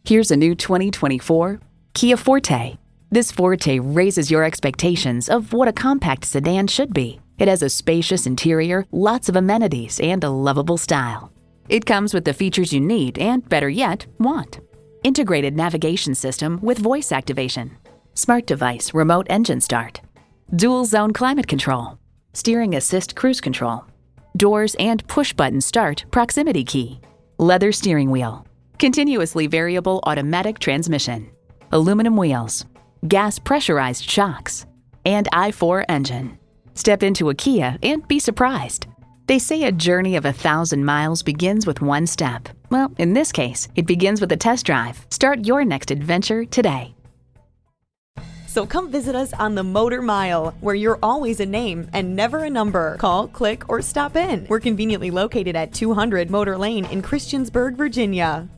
Here's a new 2024 Kia Forte. This Forte raises your expectations of what a compact sedan should be. It has a spacious interior, lots of amenities, and a lovable style. It comes with the features you need and, better yet, want. Integrated navigation system with voice activation, smart device remote engine start, dual zone climate control, steering assist cruise control, doors and push-button start proximity key, leather steering wheel, continuously variable automatic transmission, aluminum wheels, gas pressurized shocks, and i4 engine. Step into a Kia and be surprised. They say a journey of 1,000 miles begins with one step. Well, in this case, it begins with a test drive. Start your next adventure today. So come visit us on the Motor Mile, where you're always a name and never a number. Call, click, or stop in. We're conveniently located at 200 Motor Lane in Christiansburg, Virginia.